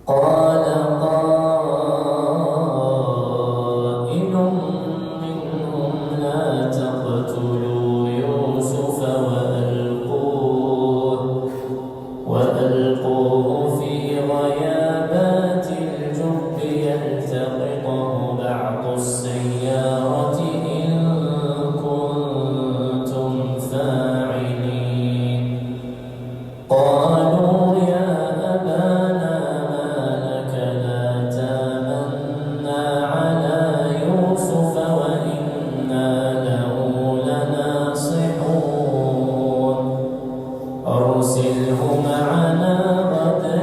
قال قائل منهم لا تقتلوا يوسف وألقوه في غيابات الجب يلتقطه بعض السيارة إن كنتم فاعلين. قالوا يا أبانا ما لك لا تامنا على يوسف وإنا له لناصحون أرسله معنا غدا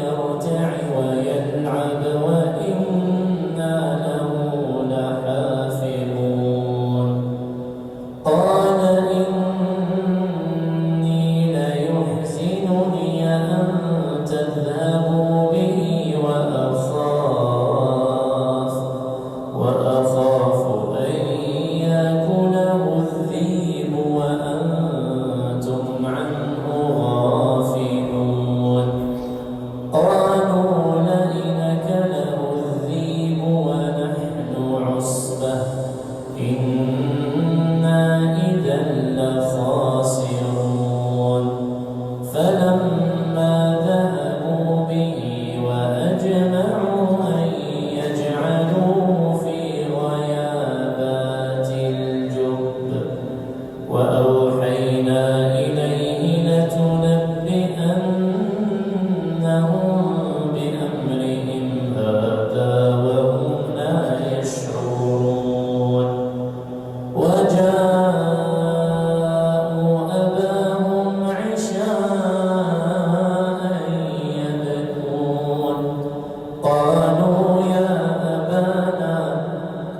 يرتع ويلعب وإنا له لحافظون. قال إني ليحزنني أن تذهبوا به وأخاف أن يأكله الذئب وأنتم عنه غافلون. قالوا لئن أكله الذئب ونحن عصبة إنا إذا لخاسرون. فلما ذهبوا به وأجمعوا أن يجعلوه في غيابات الجب وأوحينا إليه لتنبئنهم بأمرهم هذا وهم لا يشعرون. وجاءوا أباهم عشاء يبكون. قالوا يا أبانا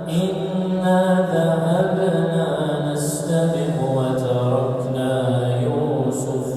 إنا ذهبنا نستبق وتركنا يوسف